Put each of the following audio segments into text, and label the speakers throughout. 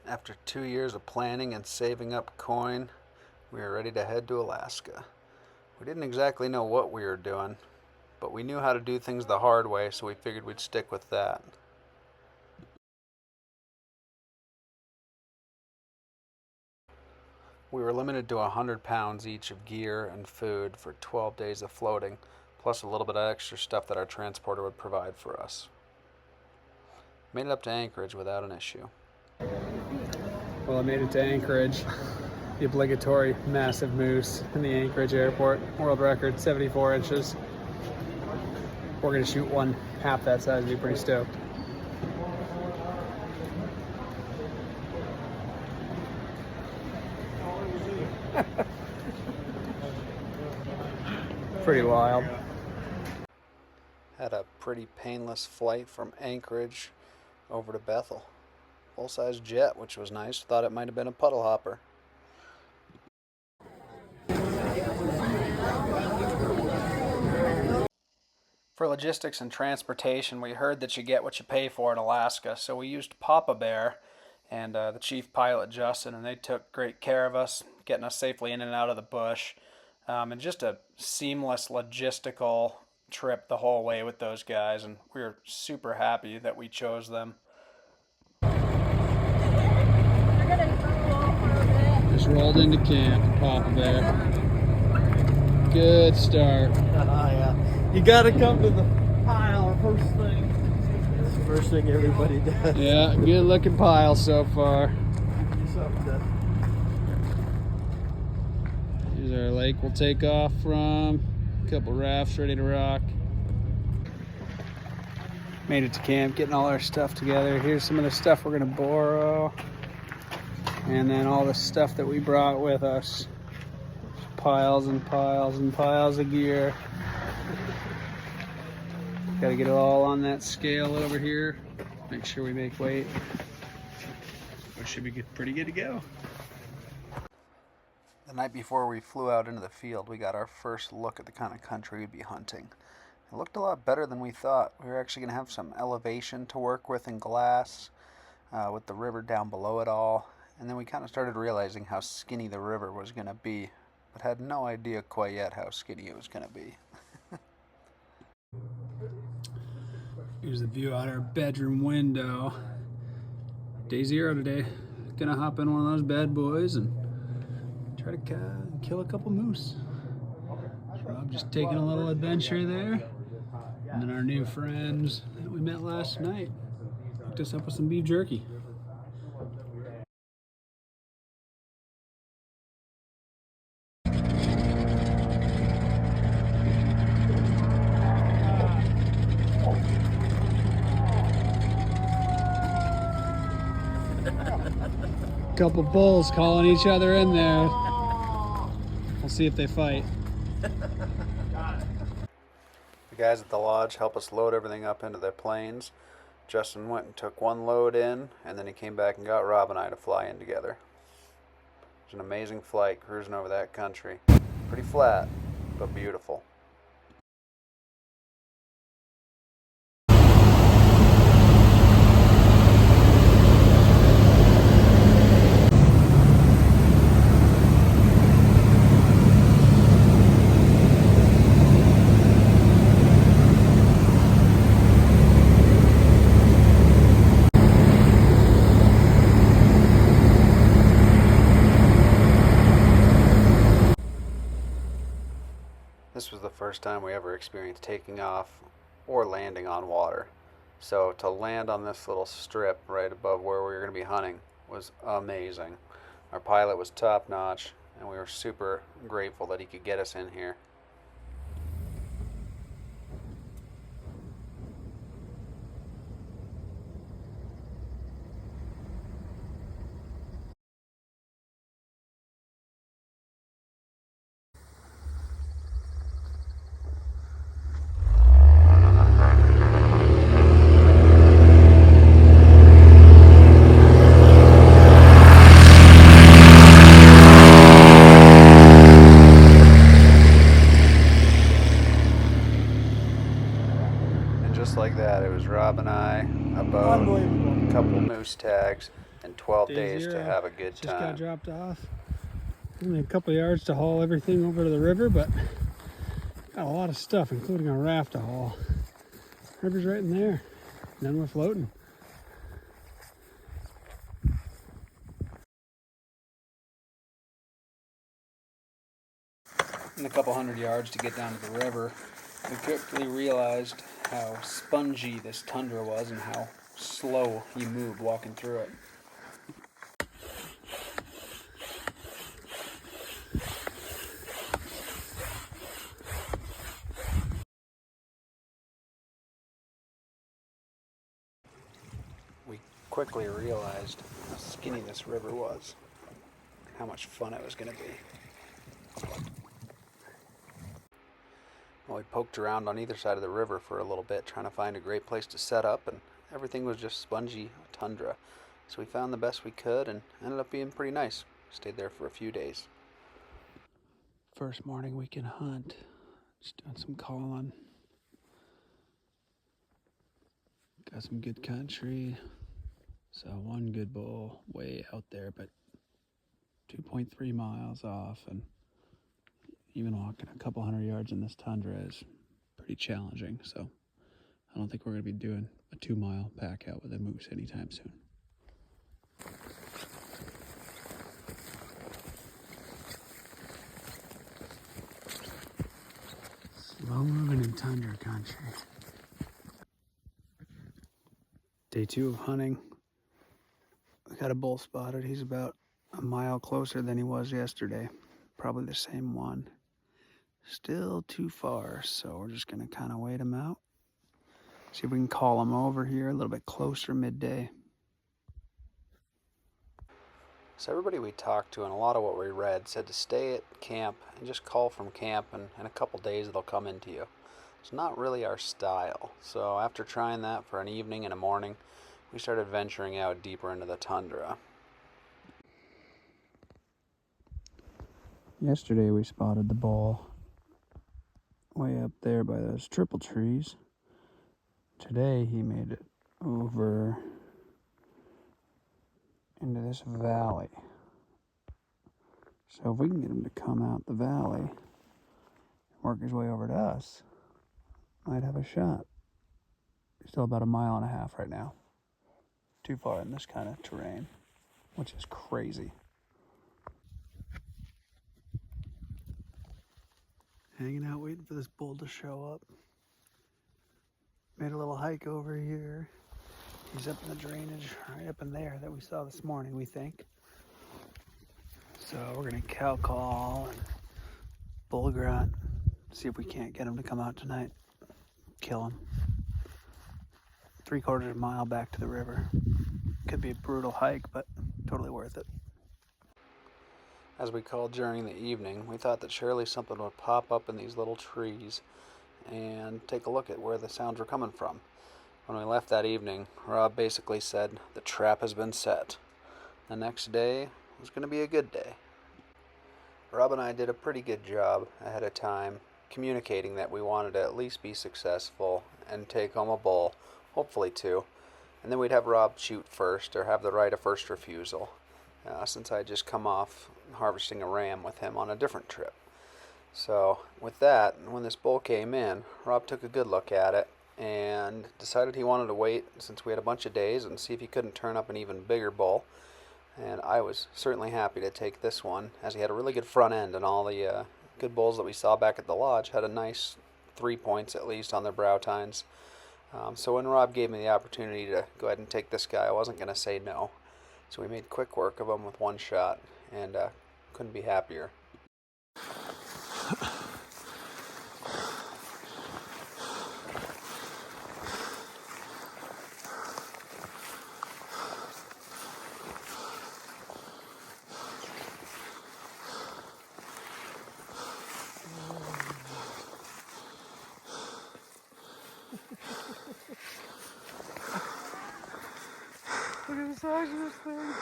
Speaker 1: After 2 years of planning and saving up coin, we were ready to head to Alaska. We didn't exactly know what we were doing, but we knew how to do things the hard way, so we figured we'd stick with that. We were limited to 100 pounds each of gear and food for 12 days of floating, plus a little bit of extra stuff that our transporter would provide for us. Made it up to Anchorage without an issue.
Speaker 2: Well, I made it to Anchorage. The obligatory massive moose in the Anchorage airport. World record, 74 inches. We're gonna shoot one half that size, be pretty stoked. Pretty wild.
Speaker 1: Had a pretty painless flight from Anchorage over to Bethel. Full-size jet, which was nice. Thought it might have been a puddle hopper. For logistics and transportation, we heard that you get what you pay for in Alaska, so we used Papa Bear and the chief pilot, Justin, and they took great care of us, getting us safely in and out of the bush. And just a seamless logistical trip the whole way with those guys, and we were super happy that we chose them.
Speaker 2: Just rolled into camp, Papa Bear. Good start.
Speaker 3: Yeah. You gotta come to the pile first thing. It's the first thing everybody does.
Speaker 2: Yeah, good looking pile so far. Here's our lake we'll take off from. A couple rafts ready to rock. Made it to camp, getting all our stuff together. Here's some of the stuff we're gonna borrow. And then all the stuff that we brought with us. Piles and piles and piles of gear. Gotta get it all on that scale over here. Make sure we make weight. But should be pretty good to go.
Speaker 1: The night before we flew out into the field, we got our first look at the kind of country we'd be hunting. It looked a lot better than we thought. We were actually going to have some elevation to work with in glass, with the river down below it all. And then we kind of started realizing how skinny the river was going to be, but had no idea quite yet how skinny it was going to be.
Speaker 2: Here's the view out our bedroom window. Day 0 today. Gonna hop in one of those bad boys and try to kill a couple moose. Rob just taking a little adventure there. And then our new friends that we met last night hooked us up with some beef jerky. Couple bulls calling each other in there. We'll see if they fight.
Speaker 1: The guys at the lodge helped us load everything up into their planes. Justin went and took one load in, and then he came back and got Rob and I to fly in together. It was an amazing flight cruising over that country. Pretty flat, but beautiful. This was the first time we ever experienced taking off or landing on water. So to land on this little strip right above where we were going to be hunting was amazing. Our pilot was top notch, and we were super grateful that he could get us in here. price tags, and 12
Speaker 2: Day
Speaker 1: days to
Speaker 2: 0.
Speaker 1: have a good
Speaker 2: Just got
Speaker 1: time.
Speaker 2: dropped off. Only a couple yards to haul everything over to the river, but got a lot of stuff, including a raft to haul. River's right in there. And then we're floating.
Speaker 1: In a couple hundred yards to get down to the river, we quickly realized how spongy this tundra was and how slow you moved walking through it. We quickly realized how skinny this river was and how much fun it was going to be. Well, we poked around on either side of the river for a little bit trying to find a great place to set up, and everything was just spongy tundra. So we found the best we could and ended up being pretty nice. Stayed there for a few days.
Speaker 2: First morning we can hunt. Just doing some calling. Got some good country. So one good bull way out there, but 2.3 miles off, and even walking a couple hundred yards in this tundra is pretty challenging. So I don't think we're going to be doing a 2-mile pack out with a moose anytime soon. Slow moving in tundra country. Day 2 of hunting. We got a bull spotted. He's about a mile closer than he was yesterday. Probably the same one. Still too far, so we're just gonna kind of wait him out. See if we can call him over here a little bit closer midday.
Speaker 1: So everybody we talked to and a lot of what we read said to stay at camp and just call from camp, and in a couple days they'll come into you. It's not really our style. So after trying that for an evening and a morning, we started venturing out deeper into the tundra.
Speaker 2: Yesterday we spotted the bull way up there by those triple trees. Today he made it over into this valley. So if we can get him to come out the valley and work his way over to us, might have a shot. Still about 1.5 miles right now. Too far in this kind of terrain, which is crazy. Hanging out waiting for this bull to show up. Made a little hike over here. He's up in the drainage right up in there that we saw this morning, we think. So we're gonna cow call and bull grunt, see if we can't get him to come out tonight. Kill him. 3/4 mile back to the river. Could be a brutal hike, but totally worth it.
Speaker 1: As we called during the evening, we thought that surely something would pop up in these little trees and take a look at where the sounds were coming from. When we left that evening, Rob basically said, "The trap has been set." The next day was going to be a good day. Rob and I did a pretty good job ahead of time communicating that we wanted to at least be successful and take home a bull, hopefully 2, and then we'd have Rob shoot first or have the right of first refusal, since I had just come off harvesting a ram with him on a different trip. So with that, when this bull came in, Rob took a good look at it and decided he wanted to wait since we had a bunch of days and see if he couldn't turn up an even bigger bull. And I was certainly happy to take this one, as he had a really good front end, and all the good bulls that we saw back at the lodge had a nice 3 points at least on their brow tines. So when Rob gave me the opportunity to go ahead and take this guy, I wasn't going to say no. So we made quick work of him with one shot, and couldn't be happier.
Speaker 3: Look at the size of this thing.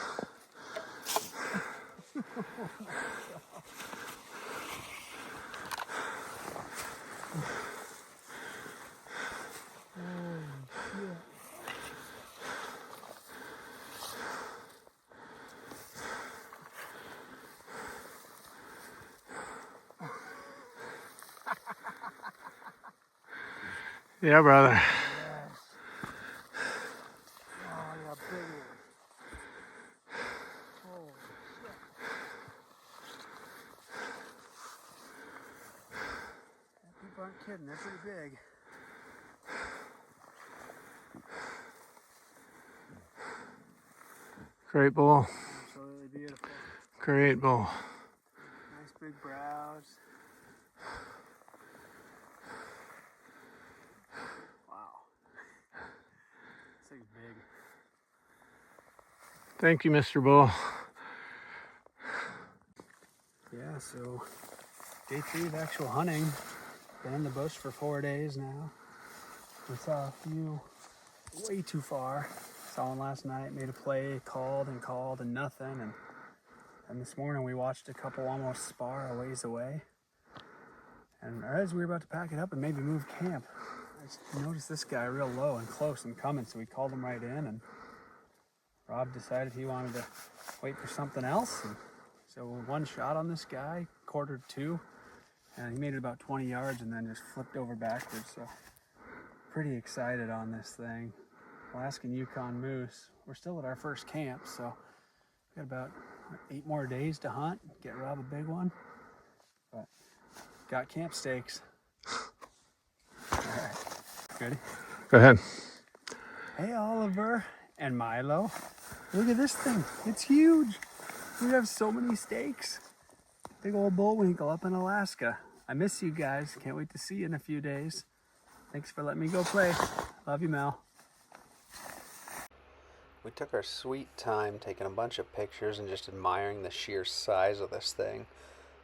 Speaker 4: Yeah, brother.
Speaker 2: Yes. Oh, yeah, big one. Holy shit. People aren't kidding, they're pretty big.
Speaker 4: Great bull.
Speaker 2: Absolutely beautiful.
Speaker 4: Great bull.
Speaker 2: Nice big brows. Wow. This thing's big.
Speaker 4: Thank you, Mr. Bull.
Speaker 2: Yeah, so day 3 of actual hunting. Been in the bush for 4 days now. We saw a few way too far. Saw one last night, made a play, called and nothing. And this morning we watched a couple almost spar a ways away. And as we were about to pack it up and maybe move camp, I just noticed this guy real low and close and coming, so we called him right in, and Rob decided he wanted to wait for something else. And so one shot on this guy, quartered 2, and he made it about 20 yards and then just flipped over backwards. So pretty excited on this thing. Alaskan Yukon Moose. We're still at our first camp, so we got about 8 more days to hunt, get Rob a big one. But got camp stakes. All right, ready?
Speaker 4: Go ahead.
Speaker 2: Hey, Oliver and Milo. Look at this thing. It's huge. We have so many stakes. Big old bullwinkle up in Alaska. I miss you guys. Can't wait to see you in a few days. Thanks for letting me go play. Love you, Mel.
Speaker 1: We took our sweet time taking a bunch of pictures and just admiring the sheer size of this thing.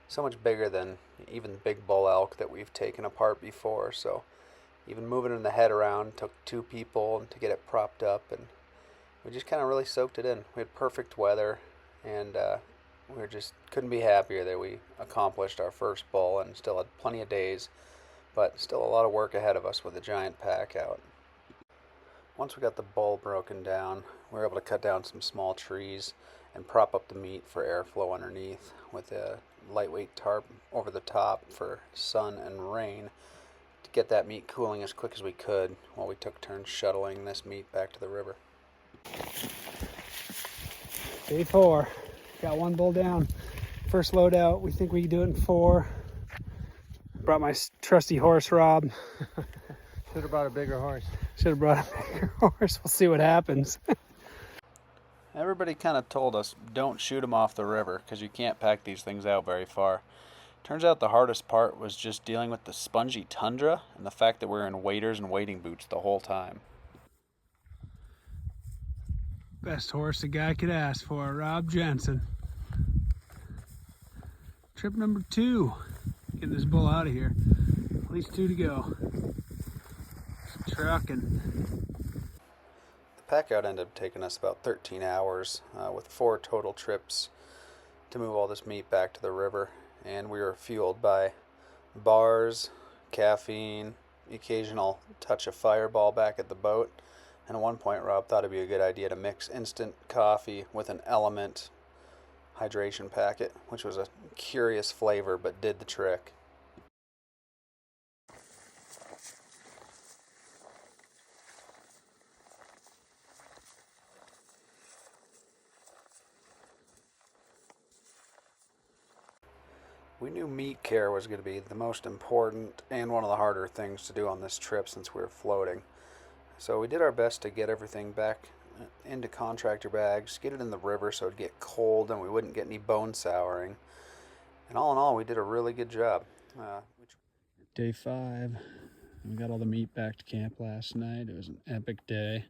Speaker 1: So much bigger than even big bull elk that we've taken apart before. So even moving the head around took 2 people to get it propped up, and we just kind of really soaked it in. We had perfect weather, and we just couldn't be happier that we accomplished our first bull and still had plenty of days, but still a lot of work ahead of us with a giant pack out. Once we got the bull broken down, we were able to cut down some small trees and prop up the meat for airflow underneath with a lightweight tarp over the top for sun and rain to get that meat cooling as quick as we could while we took turns shuttling this meat back to the river.
Speaker 2: Day 4. Got 1 bull down. First load out. We think we can do it in 4. Brought my trusty horse, Rob.
Speaker 3: Should have brought a bigger horse.
Speaker 2: Should have brought a bigger horse. We'll see what happens.
Speaker 1: Everybody kind of told us don't shoot them off the river because you can't pack these things out very far. Turns out the hardest part was just dealing with the spongy tundra and the fact that we were in waders and wading boots the whole time.
Speaker 2: Best horse a guy could ask for, Rob Jensen. Trip number 2. Getting this bull out of here. At least 2 to go. Just trucking.
Speaker 1: The pack out ended up taking us about 13 hours with 4 total trips to move all this meat back to the river, and we were fueled by bars, caffeine, the occasional touch of Fireball back at the boat, and at one point Rob thought it'd be a good idea to mix instant coffee with an Element hydration packet, which was a curious flavor but did the trick. We knew meat care was going to be the most important and one of the harder things to do on this trip since we were floating. So we did our best to get everything back into contractor bags, get it in the river so it'd get cold and we wouldn't get any bone souring. And all in all, we did a really good job.
Speaker 2: Day 5. We got all the meat back to camp last night. It was an epic day.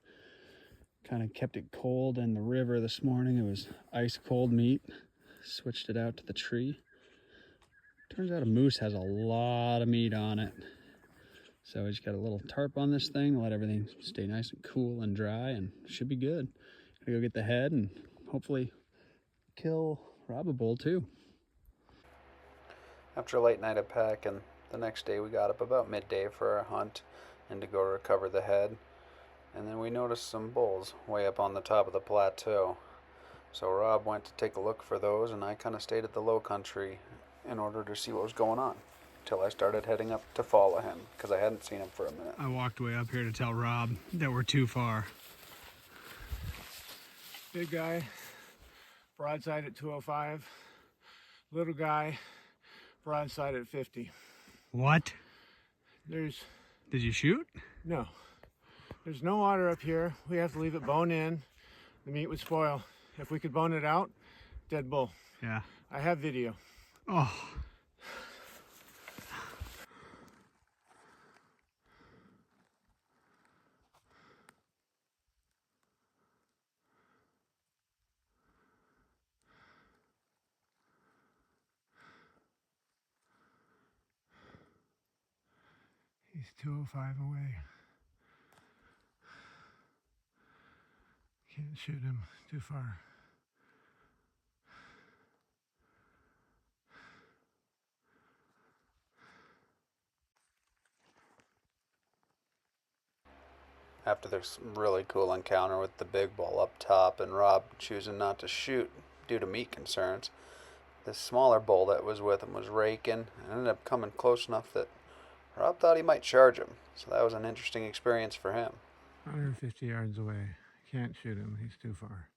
Speaker 2: Kind of kept it cold in the river this morning. It was ice cold meat. Switched it out to the tree. Turns out a moose has a lot of meat on it. So we just got a little tarp on this thing, let everything stay nice and cool and dry, and it should be good. Gonna go get the head and hopefully kill Rob a bull too.
Speaker 1: After a late night of packing, the next day we got up about midday for our hunt and to go recover the head. And then we noticed some bulls way up on the top of the plateau. So Rob went to take a look for those, and I kind of stayed at the low country in order to see what was going on. till I started heading up to follow him because I hadn't seen him for a minute.
Speaker 2: I walked way up here to tell Rob that we're too far. Big guy, broadside at 205. Little guy, broadside at 50.
Speaker 4: What?
Speaker 2: Did
Speaker 4: you shoot?
Speaker 2: No. There's no water up here. We have to leave it bone in. The meat would spoil. If we could bone it out, dead bull.
Speaker 4: Yeah.
Speaker 2: I have video.
Speaker 4: Oh.
Speaker 2: He's 205 away. Can't shoot him too far.
Speaker 1: After this really cool encounter with the big bull up top and Rob choosing not to shoot due to meat concerns, the smaller bull that was with him was raking and ended up coming close enough that Rob thought he might charge him. So that was an interesting experience for him.
Speaker 4: 150 yards away. Can't shoot him. He's too far.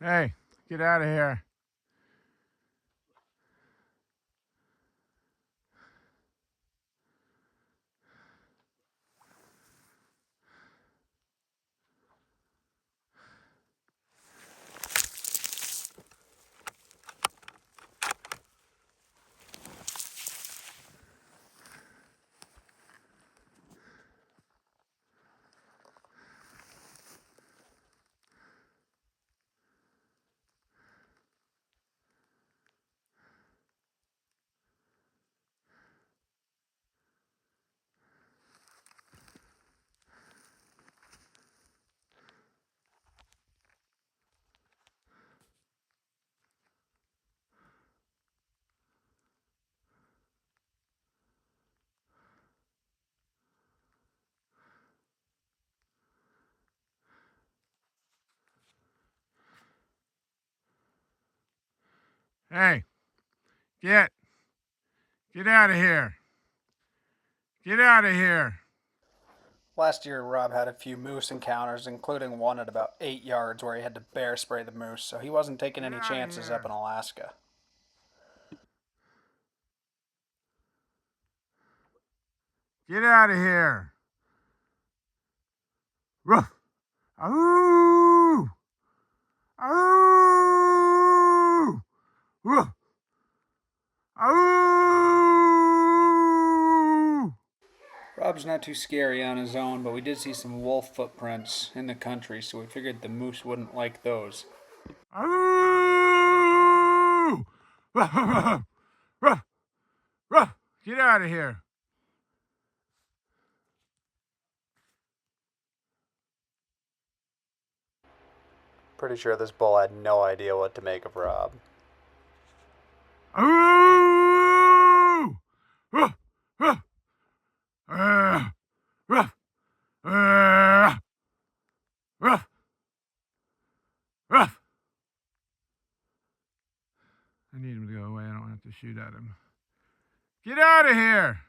Speaker 2: Hey, get out of here. Hey, get out of here. Get out of here.
Speaker 1: Last year, Rob had a few moose encounters, including one at about 8 yards where he had to bear spray the moose, so he wasn't taking any chances up in Alaska.
Speaker 2: Get out of here. Ruff. Ahoo! Ahoo! Ruff. Ahoo!
Speaker 1: Rob's not too scary on his own, but we did see some wolf footprints in the country, so we figured the moose wouldn't like those.
Speaker 2: Ahoo! Ruff, ruff, ruff, ruff. Get out of here.
Speaker 1: Pretty sure this bull had no idea what to make of Rob.
Speaker 2: Ahoo! Ruff, ruff. Ruff. Ruff. Ruff. I need him to go away. I don't have to shoot at him.
Speaker 4: Get out of here!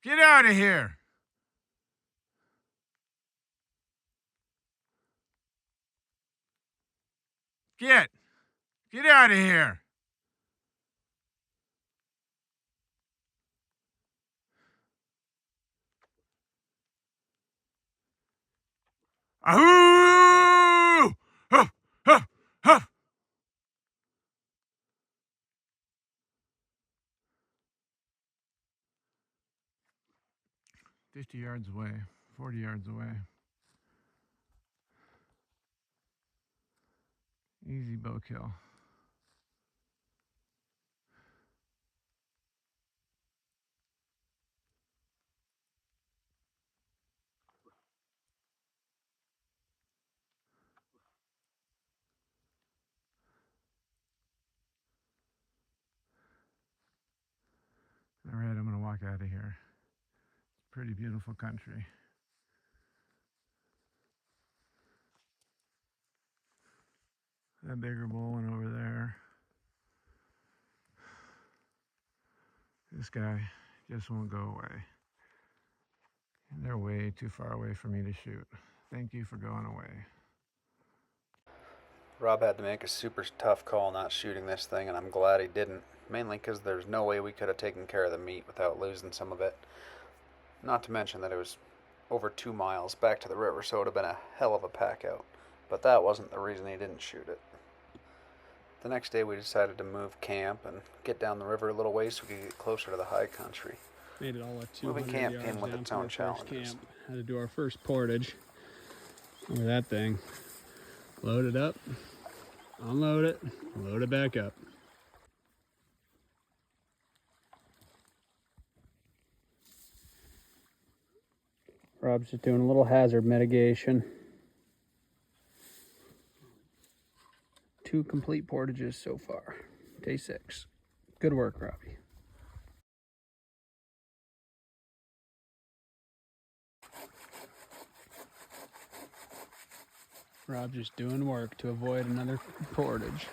Speaker 4: Get out of here! Get out of here! Ahoo! Huff, huff, huff. 50 yards away, 40 yards away. Easy bow kill. All right, I'm gonna walk out of here. Pretty beautiful country. That bigger bull went over there. This guy just won't go away. And they're way too far away for me to shoot. Thank you for going away.
Speaker 1: Rob had to make a super tough call not shooting this thing, and I'm glad he didn't. Mainly because there's no way we could have taken care of the meat without losing some of it. Not to mention that it was over 2 miles back to the river, so it would have been a hell of a pack out. But that wasn't the reason he didn't shoot it. The next day we decided to move camp and get down the river a little ways so we could get closer to the high country.
Speaker 2: Made it all at 200
Speaker 1: Moving camp
Speaker 2: yards
Speaker 1: came with
Speaker 2: down
Speaker 1: its
Speaker 2: to
Speaker 1: own
Speaker 2: our first
Speaker 1: challenges.
Speaker 2: camp. Had to do our first portage over that thing. Load it up, unload it, load it back up. Rob's just doing a little hazard mitigation. 2 complete portages so far. Day 6. Good work, Robbie. Rob just doing work to avoid another portage.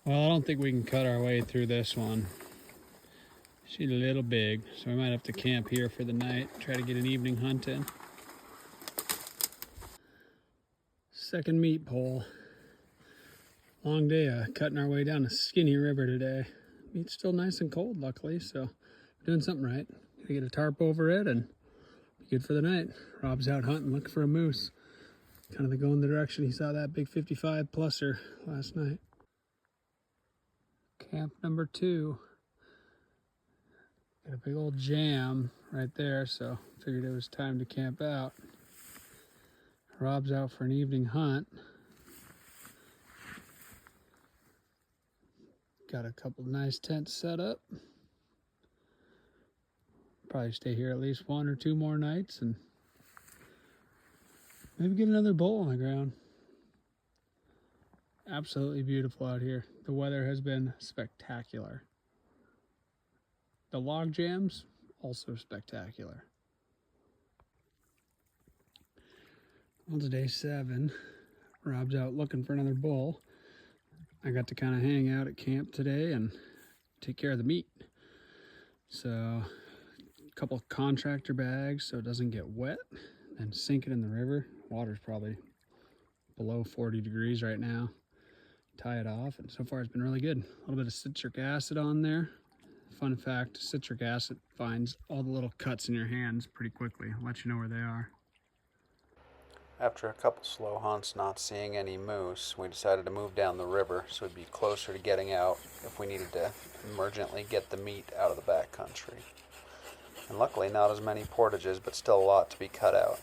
Speaker 2: Well, I don't think we can cut our way through this one. She's a little big, so we might have to camp here for the night, try to get an evening hunt in. Second meat pole. Long day cutting our way down a skinny river today. Meat's still nice and cold, luckily, so doing something right. Gotta get a tarp over it and be good for the night. Rob's out hunting, looking for a moose. Kind of going the direction he saw that big 55 pluser last night. Camp number 2. Got a big old jam right there, so figured it was time to camp out. Rob's out for an evening hunt. Got a couple nice tents set up. Probably stay here at least 1 or 2 more nights and maybe get another bull on the ground. Absolutely beautiful out here. The weather has been spectacular. The log jams, also spectacular. On to day 7, Rob's out looking for another bull. I got to kind of hang out at camp today and take care of the meat. So, a couple contractor bags so it doesn't get wet, and sink it in the river. Water's probably below 40 degrees right now. Tie it off, and so far it's been really good. A little bit of citric acid on there. Fun fact, citric acid finds all the little cuts in your hands pretty quickly. I'll let you know where they are.
Speaker 1: After a couple slow hunts not seeing any moose, we decided to move down the river so we'd be closer to getting out if we needed to emergently get the meat out of the back country. And luckily not as many portages, but still a lot to be cut out.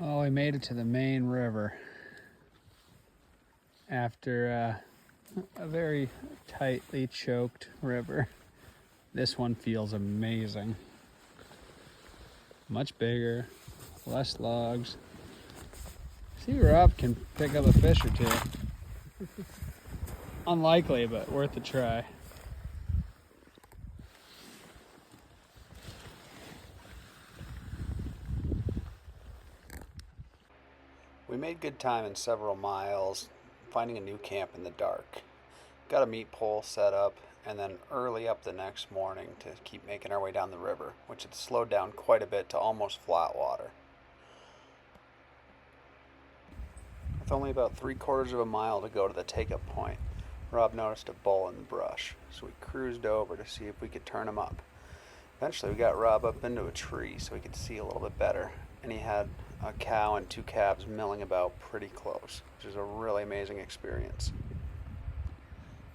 Speaker 2: Oh, we made it to the main river after a very tightly choked river. This one feels amazing. Much bigger, less logs. See, Rob can pick up a fish or two. Unlikely, but worth a try.
Speaker 1: We made good time in several miles, finding a new camp in the dark. Got a meat pole set up, and then early up the next morning to keep making our way down the river, which had slowed down quite a bit to almost flat water. With only about 3/4 of a mile to go to the take-up point, Rob noticed a bull in the brush, so we cruised over to see if we could turn him up. Eventually we got Rob up into a tree so he could see a little bit better, and he had a cow and 2 calves milling about pretty close, which is a really amazing experience.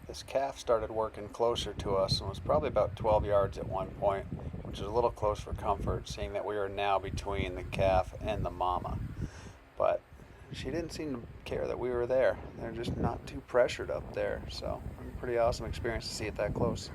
Speaker 1: This calf started working closer to us and was probably about 12 yards at one point, which is a little close for comfort, seeing that we are now between the calf and the mama. But she didn't seem to care that we were there. They're just not too pressured up there, so a pretty awesome experience to see it that close.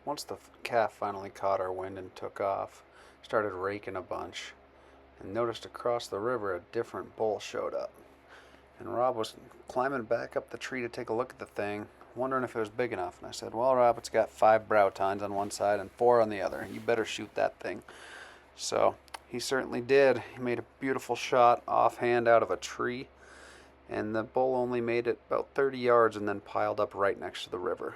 Speaker 1: Once the calf finally caught our wind and took off, started raking a bunch, and noticed across the river a different bull showed up. And Rob was climbing back up the tree to take a look at the thing, wondering if it was big enough. And I said, well, Rob, it's got 5 brow tines on one side and 4 on the other. You better shoot that thing. So he certainly did. He made a beautiful shot offhand out of a tree, and the bull only made it about 30 yards and then piled up right next to the river.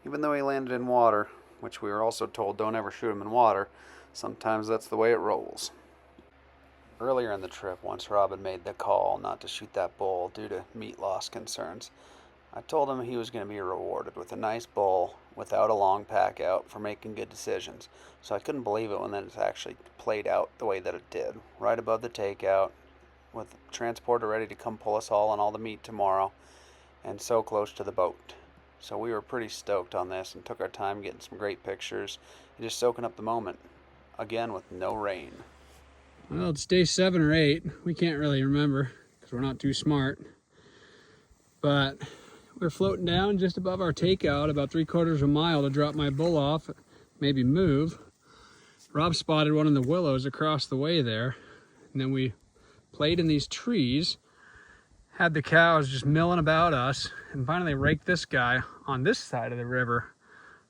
Speaker 1: Even though he landed in water, which we were also told don't ever shoot him in water, sometimes that's the way it rolls. Earlier in the trip, once Rob had made the call not to shoot that bull due to meat loss concerns, I told him he was going to be rewarded with a nice bull without a long pack out for making good decisions. So I couldn't believe it when it actually played out the way that it did, right above the takeout, with the transporter ready to come pull us all on all the meat tomorrow, and so close to the boat. So we were pretty stoked on this and took our time getting some great pictures and just soaking up the moment, again with no rain.
Speaker 2: Well, it's day 7 or 8. We can't really remember because we're not too smart. But we're floating down just above our takeout, about 3/4 of a mile to drop my bull off, maybe move. Rob spotted one of the willows across the way there, and then we played in these trees, had the cows just milling about us, and finally raked this guy on this side of the river.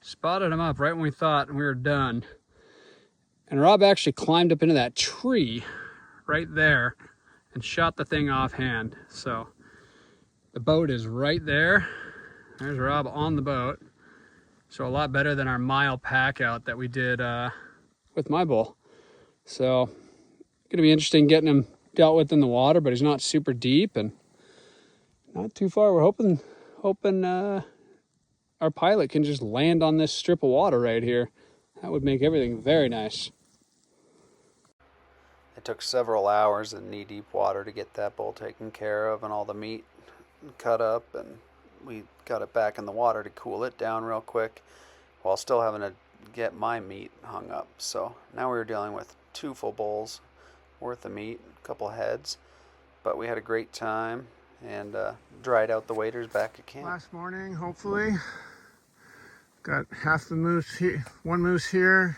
Speaker 2: Spotted him up right when we thought we were done. And Rob actually climbed up into that tree right there and shot the thing offhand. So the boat is right there. There's Rob on the boat. So a lot better than our mile pack out that we did with my bull. So gonna be interesting getting him dealt with in the water, but he's not super deep and not too far. We're hoping our pilot can just land on this strip of water right here. That would make everything very nice.
Speaker 1: It took several hours in knee-deep water to get that bull taken care of and all the meat cut up, and we got it back in the water to cool it down real quick while still having to get my meat hung up. So now we were dealing with 2 full bulls worth of meat, a couple heads, but we had a great time and dried out the waders back at camp.
Speaker 4: Last morning, hopefully. Got half the moose here, one moose here.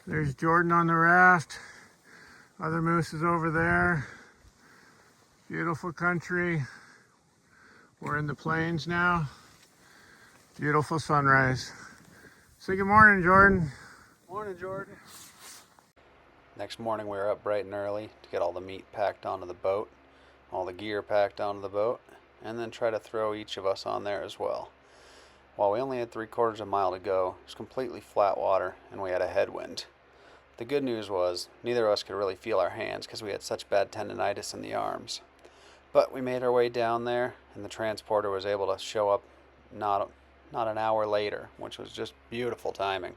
Speaker 4: There's Jordan on the raft. Other moose is over there. Beautiful country. We're in the plains now. Beautiful sunrise. Say good morning, Jordan.
Speaker 2: Morning, Jordan.
Speaker 1: Next morning we were up bright and early to get all the meat packed onto the boat, all the gear packed onto the boat, and then try to throw each of us on there as well. While we only had 3/4 of a mile to go, it was completely flat water and we had a headwind. The good news was neither of us could really feel our hands because we had such bad tendonitis in the arms. But we made our way down there and the transporter was able to show up not an hour later, which was just beautiful timing.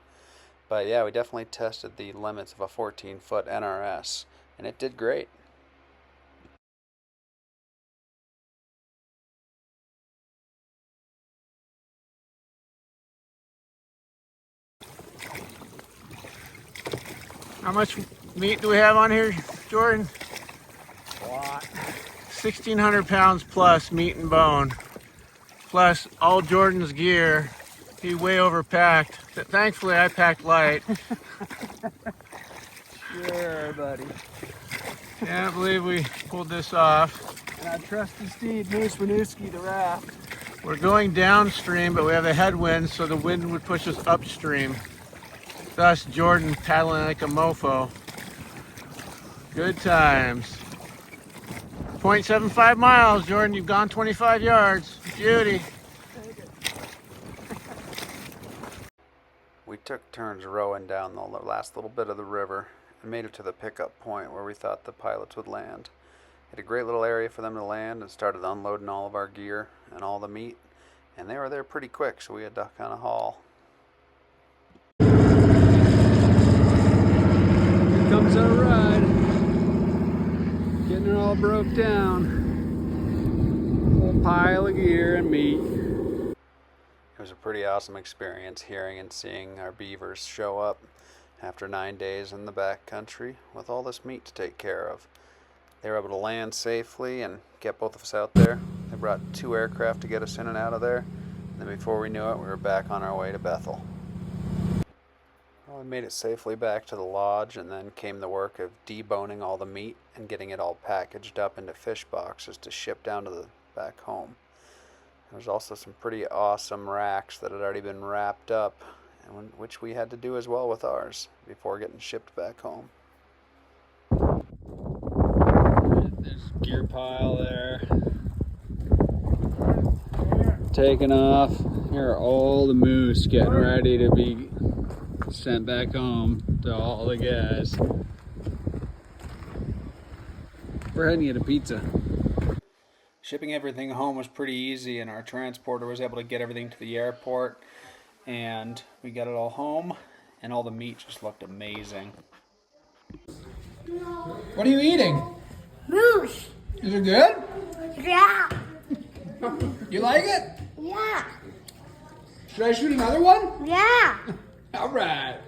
Speaker 1: But yeah, we definitely tested the limits of a 14-foot NRS, and it did great.
Speaker 4: How much meat do we have on here, Jordan?
Speaker 2: A lot.
Speaker 4: 1,600 pounds plus meat and bone. Plus all Jordan's gear. He way overpacked. Thankfully, I packed light.
Speaker 2: Sure, buddy.
Speaker 4: Can't believe we pulled this off.
Speaker 2: And our trusty steed, Moose Winooski, the raft.
Speaker 4: We're going downstream, but we have a headwind, so the wind would push us upstream. Thus, Jordan paddling like a mofo. Good times. 0.75 miles, Jordan. You've gone 25 yards. Beauty.
Speaker 1: We took turns rowing down the last little bit of the river and made it to the pickup point where we thought the pilots would land. Had a great little area for them to land and started unloading all of our gear and all the meat. And they were there pretty quick, so we had to kind of haul.
Speaker 2: Here comes our ride. Getting it all broke down. Whole pile of gear and meat.
Speaker 1: It was a pretty awesome experience hearing and seeing our beavers show up after 9 days in the back country with all this meat to take care of. They were able to land safely and get both of us out there. They brought 2 aircraft to get us in and out of there. And then before we knew it, we were back on our way to Bethel. Well, we made it safely back to the lodge, and then came the work of deboning all the meat and getting it all packaged up into fish boxes to ship down to the back home. There's also some pretty awesome racks that had already been wrapped up, and which we had to do as well with ours before getting shipped back home.
Speaker 2: There's a gear pile there. Taking off. Here are all the moose getting ready to be sent back home to all the guys. We're heading to get a pizza.
Speaker 1: Shipping everything home was pretty easy, and our transporter was able to get everything to the airport, and we got it all home, and all the meat just looked amazing.
Speaker 5: What are you eating?
Speaker 6: Moose.
Speaker 5: Is it good?
Speaker 6: Yeah.
Speaker 5: You like it?
Speaker 6: Yeah.
Speaker 5: Should I shoot another one?
Speaker 6: Yeah.
Speaker 5: All right.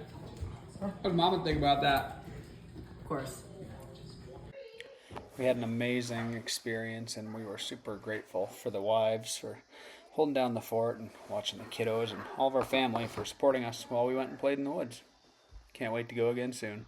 Speaker 5: What does Mama think about that?
Speaker 6: Of course.
Speaker 1: We had an amazing experience, and we were super grateful for the wives for holding down the fort and watching the kiddos, and all of our family for supporting us while we went and played in the woods. Can't wait to go again soon.